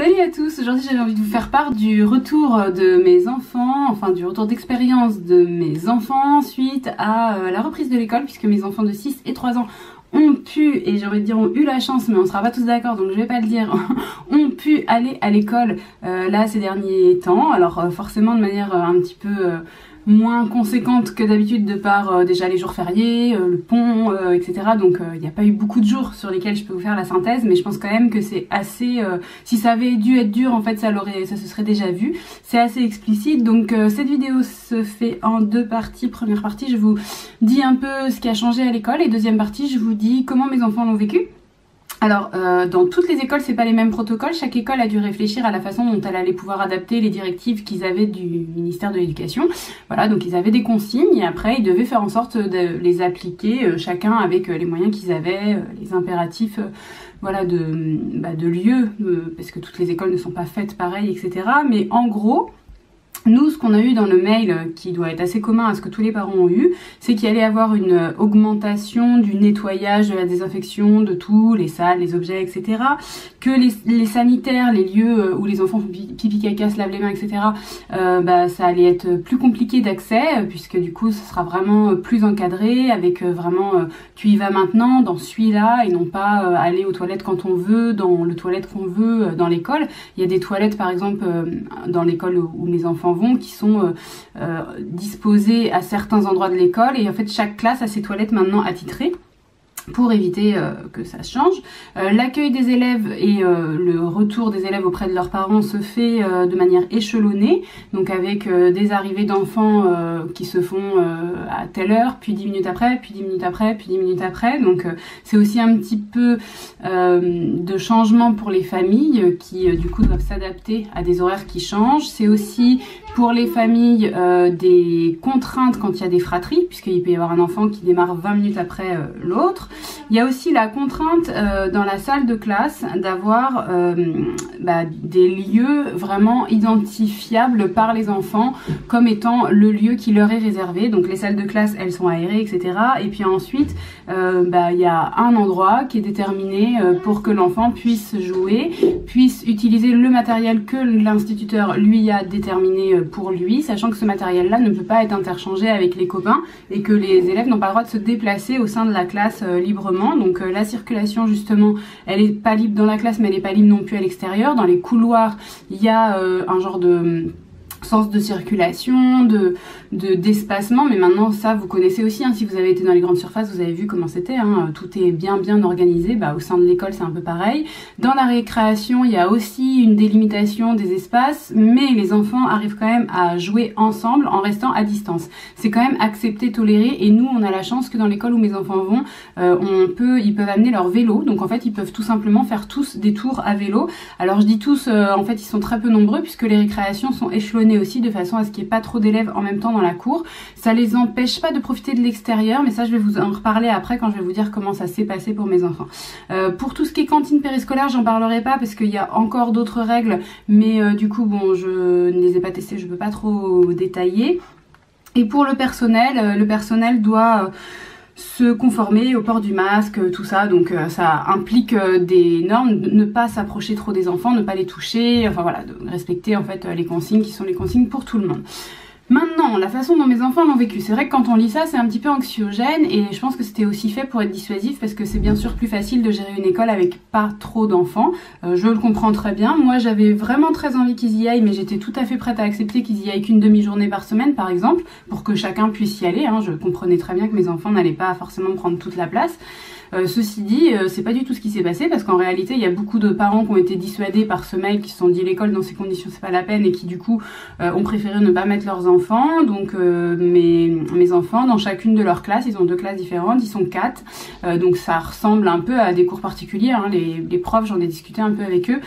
Salut à tous, aujourd'hui j'avais envie de vous faire part du retour de mes enfants, enfin du retour d'expérience de mes enfants suite à la reprise de l'école, puisque mes enfants de 6 et 3 ans ont pu, et j'ai envie de dire ont eu la chance, mais on sera pas tous d'accord donc je vais pas le dire, ont pu aller à l'école là ces derniers temps. Alors forcément de manière un petit peu moins conséquente que d'habitude de par déjà les jours fériés, le pont, etc. Donc il n'y a pas eu beaucoup de jours sur lesquels je peux vous faire la synthèse, mais je pense quand même que c'est assez, si ça avait dû être dur en fait ça se serait déjà vu. C'est assez explicite, donc cette vidéo se fait en deux parties. Première partie, je vous dis un peu ce qui a changé à l'école, et deuxième partie, je vous dis comment mes enfants l'ont vécu. Alors, dans toutes les écoles, c'est pas les mêmes protocoles. Chaque école a dû réfléchir à la façon dont elle allait pouvoir adapter les directives qu'ils avaient du ministère de l'Éducation. Voilà, donc ils avaient des consignes et après ils devaient faire en sorte de les appliquer, chacun avec les moyens qu'ils avaient, les impératifs, voilà, de lieu, parce que toutes les écoles ne sont pas faites pareil, etc. Mais en gros, nous, ce qu'on a eu dans le mail, qui doit être assez commun à ce que tous les parents ont eu, c'est qu'il allait y avoir une augmentation du nettoyage, de la désinfection de tout, les salles, les objets, etc. Que les sanitaires, les lieux où les enfants font pipi caca, se lavent les mains, etc. Ça allait être plus compliqué d'accès, puisque du coup, ce sera vraiment plus encadré, avec vraiment tu y vas maintenant dans celui-là, et non pas aller aux toilettes quand on veut, dans le toilette qu'on veut, dans l'école. Il y a des toilettes, par exemple, dans l'école où mes enfants vont, qui sont disposés à certains endroits de l'école, et en fait chaque classe a ses toilettes maintenant attitrées pour éviter que ça change. L'accueil des élèves et le retour des élèves auprès de leurs parents se fait de manière échelonnée, donc avec des arrivées d'enfants qui se font à telle heure, puis 10 minutes après, puis 10 minutes après, puis 10 minutes après. Donc c'est aussi un petit peu de changement pour les familles qui du coup doivent s'adapter à des horaires qui changent. C'est aussi pour les familles des contraintes quand il y a des fratries, puisqu'il peut y avoir un enfant qui démarre 20 minutes après l'autre. Il y a aussi la contrainte dans la salle de classe d'avoir des lieux vraiment identifiables par les enfants comme étant le lieu qui leur est réservé. Donc les salles de classe, elles sont aérées, etc. Et puis ensuite, il y a un endroit qui est déterminé pour que l'enfant puisse jouer, puisse utiliser le matériel que l'instituteur lui a déterminé pour lui, sachant que ce matériel-là ne peut pas être interchangé avec les copains et que les élèves n'ont pas le droit de se déplacer au sein de la classe librement. Donc la circulation justement, elle est pas libre dans la classe, mais elle est pas libre non plus à l'extérieur. Dans les couloirs, il y a un genre de sens de circulation, d'espacement, mais maintenant ça vous connaissez aussi, hein, si vous avez été dans les grandes surfaces, vous avez vu comment c'était, hein, tout est bien organisé, au sein de l'école c'est un peu pareil. Dans la récréation, il y a aussi une délimitation des espaces, mais les enfants arrivent quand même à jouer ensemble en restant à distance. C'est quand même accepté, toléré, et nous on a la chance que dans l'école où mes enfants vont, ils peuvent amener leur vélo, donc en fait ils peuvent tout simplement faire tous des tours à vélo. Alors je dis tous, en fait ils sont très peu nombreux puisque les récréations sont échelonnées aussi de façon à ce qu'il n'y ait pas trop d'élèves en même temps dans la cour. Ça les empêche pas de profiter de l'extérieur, mais ça je vais vous en reparler après quand je vais vous dire comment ça s'est passé pour mes enfants. Pour tout ce qui est cantine périscolaire, j'en parlerai pas parce qu'il y a encore d'autres règles, mais du coup bon, je ne les ai pas testées, je peux pas trop détailler. Et pour le personnel doit se conformer au port du masque, tout ça, donc ça implique des normes, ne pas s'approcher trop des enfants, ne pas les toucher, enfin voilà, de respecter en fait les consignes qui sont les consignes pour tout le monde. Maintenant, la façon dont mes enfants l'ont vécu, c'est vrai que quand on lit ça, c'est un petit peu anxiogène, et je pense que c'était aussi fait pour être dissuasif, parce que c'est bien sûr plus facile de gérer une école avec pas trop d'enfants. Je le comprends très bien. Moi, j'avais vraiment très envie qu'ils y aillent, mais j'étais tout à fait prête à accepter qu'ils y aillent qu'une demi-journée par semaine, par exemple, pour que chacun puisse y aller. Je comprenais très bien que mes enfants n'allaient pas forcément prendre toute la place. Ceci dit, c'est pas du tout ce qui s'est passé, parce qu'en réalité il y a beaucoup de parents qui ont été dissuadés par ce mail, qui se sont dit l'école dans ces conditions c'est pas la peine, et qui du coup ont préféré ne pas mettre leurs enfants. Donc mes enfants, dans chacune de leurs classes, ils ont 2 classes différentes, ils sont 4, donc ça ressemble un peu à des cours particuliers, hein. Les profs, j'en ai discuté un peu avec eux,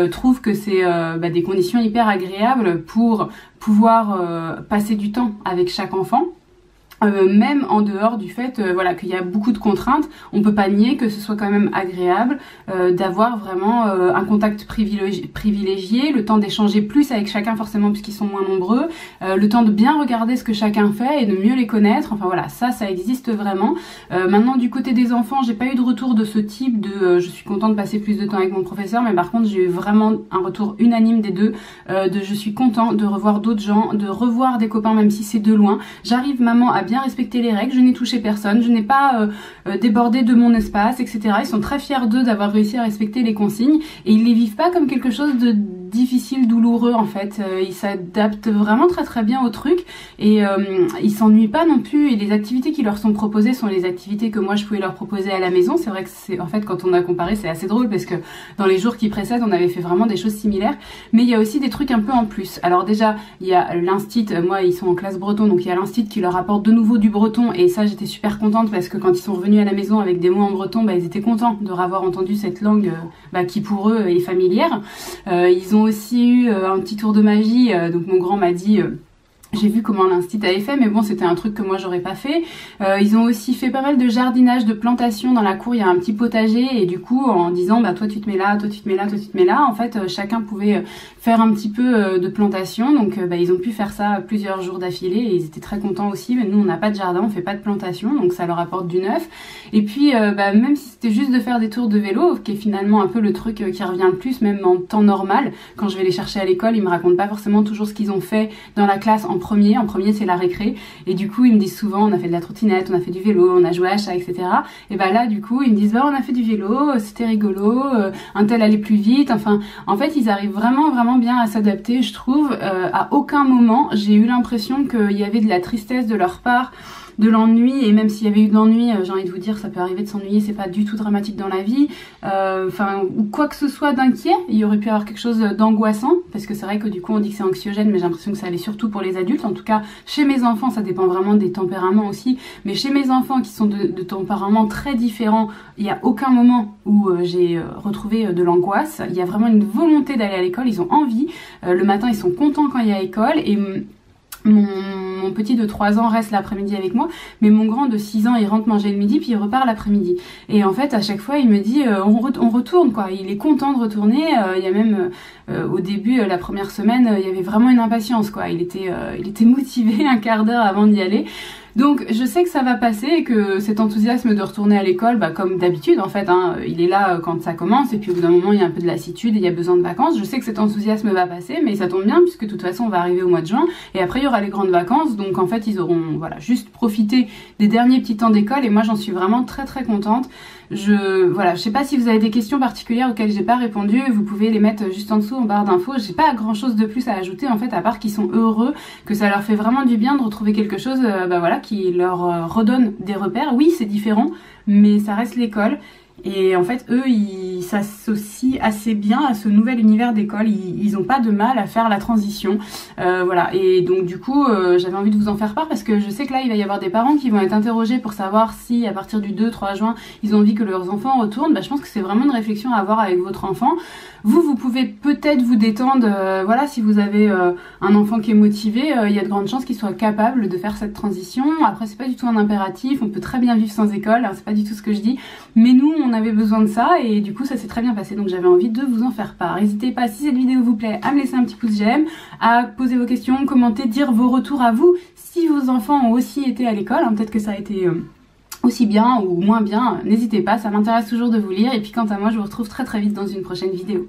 trouvent que c'est des conditions hyper agréables pour pouvoir passer du temps avec chaque enfant. même en dehors du fait voilà, qu'il y a beaucoup de contraintes, on peut pas nier que ce soit quand même agréable d'avoir vraiment un contact privilégié, le temps d'échanger plus avec chacun forcément puisqu'ils sont moins nombreux, le temps de bien regarder ce que chacun fait et de mieux les connaître, enfin voilà, ça existe vraiment. Maintenant du côté des enfants, j'ai pas eu de retour de ce type de je suis contente de passer plus de temps avec mon professeur, mais par contre j'ai eu vraiment un retour unanime des deux, de je suis content de revoir d'autres gens, de revoir des copains même si c'est de loin. J'arrive maman à bien respecter les règles, je n'ai touché personne, je n'ai pas débordé de mon espace, etc. Ils sont très fiers d'eux d'avoir réussi à respecter les consignes et ils les vivent pas comme quelque chose de difficile, douloureux en fait. Ils s'adaptent vraiment très bien au truc et ils s'ennuient pas non plus et les activités qui leur sont proposées sont les activités que moi je pouvais leur proposer à la maison. C'est vrai que c'est en fait quand on a comparé c'est assez drôle parce que dans les jours qui précèdent on avait fait vraiment des choses similaires, mais il y a aussi des trucs un peu en plus. Alors déjà il y a l'instit, moi ils sont en classe breton donc il y a l'instit qui leur apporte de nouveau du breton et ça j'étais super contente parce que quand ils sont revenus à la maison avec des mots en breton, bah, ils étaient contents de avoir entendu cette langue qui pour eux est familière. Ils ont aussi eu un petit tour de magie, donc mon grand m'a dit j'ai vu comment l'instit avait fait, mais bon c'était un truc que moi j'aurais pas fait. Ils ont aussi fait pas mal de jardinage, de plantation dans la cour, il y a un petit potager et du coup en disant bah toi tu te mets là, toi tu te mets là, toi tu te mets là, en fait chacun pouvait faire un petit peu de plantation, donc ils ont pu faire ça plusieurs jours d'affilée et ils étaient très contents aussi. Mais nous on n'a pas de jardin, on fait pas de plantation, donc ça leur apporte du neuf. Et puis même si c'était juste de faire des tours de vélo, qui est finalement un peu le truc qui revient le plus, même en temps normal, quand je vais les chercher à l'école, ils me racontent pas forcément toujours ce qu'ils ont fait dans la classe en premier c'est la récré et du coup ils me disent souvent on a fait de la trottinette, on a fait du vélo, on a joué à chat, etc. Et bah là du coup ils me disent bah on a fait du vélo, c'était rigolo, un tel allait plus vite, enfin en fait ils arrivent vraiment bien à s'adapter je trouve. À aucun moment j'ai eu l'impression qu'il y avait de la tristesse de leur part, de l'ennui, et même s'il y avait eu de l'ennui, j'ai envie de vous dire ça peut arriver de s'ennuyer, c'est pas du tout dramatique dans la vie, enfin ou quoi que ce soit d'inquiet. Il y aurait pu avoir quelque chose d'angoissant parce que c'est vrai que du coup on dit que c'est anxiogène, mais j'ai l'impression que ça allait surtout pour les adultes. En tout cas chez mes enfants, ça dépend vraiment des tempéraments aussi, mais chez mes enfants qui sont de tempéraments très différents, il n'y a aucun moment où j'ai retrouvé de l'angoisse. Il y a vraiment une volonté d'aller à l'école, ils ont envie, le matin ils sont contents quand il y a école. Et mon petit de 3 ans reste l'après-midi avec moi, mais mon grand de 6 ans il rentre manger le midi puis il repart l'après-midi. Et en fait à chaque fois il me dit on retourne quoi, il est content de retourner. Il y a même au début la première semaine il y avait vraiment une impatience quoi, il était motivé un quart d'heure avant d'y aller. Donc je sais que ça va passer et que cet enthousiasme de retourner à l'école, comme d'habitude en fait, il est là quand ça commence et puis au bout d'un moment il y a un peu de lassitude et il y a besoin de vacances. Je sais que cet enthousiasme va passer, mais ça tombe bien puisque de toute façon on va arriver au mois de juin et après il y aura les grandes vacances, donc en fait ils auront voilà juste profité des derniers petits temps d'école et moi j'en suis vraiment très contente. Je sais pas si vous avez des questions particulières auxquelles j'ai pas répondu, vous pouvez les mettre juste en dessous en barre d'infos. J'ai pas grand chose de plus à ajouter en fait, à part qu'ils sont heureux, que ça leur fait vraiment du bien de retrouver quelque chose qui leur redonne des repères. Oui c'est différent mais ça reste l'école. Et en fait eux ils s'associent assez bien à ce nouvel univers d'école, ils ont pas de mal à faire la transition, voilà. Et donc du coup j'avais envie de vous en faire part parce que je sais que là il va y avoir des parents qui vont être interrogés pour savoir si à partir du 2-3 juin ils ont envie que leurs enfants retournent. Je pense que c'est vraiment une réflexion à avoir avec votre enfant. Vous pouvez peut-être vous détendre, voilà, si vous avez un enfant qui est motivé, il y a de grandes chances qu'il soit capable de faire cette transition. Après c'est pas du tout un impératif, on peut très bien vivre sans école, c'est pas du tout ce que je dis, mais nous on avait besoin de ça et du coup ça s'est très bien passé, donc j'avais envie de vous en faire part. N'hésitez pas, si cette vidéo vous plaît, à me laisser un petit pouce j'aime, à poser vos questions, commenter, dire vos retours à vous, si vos enfants ont aussi été à l'école, peut-être que ça a été aussi bien ou moins bien, n'hésitez pas, ça m'intéresse toujours de vous lire. Et puis quant à moi je vous retrouve très vite dans une prochaine vidéo.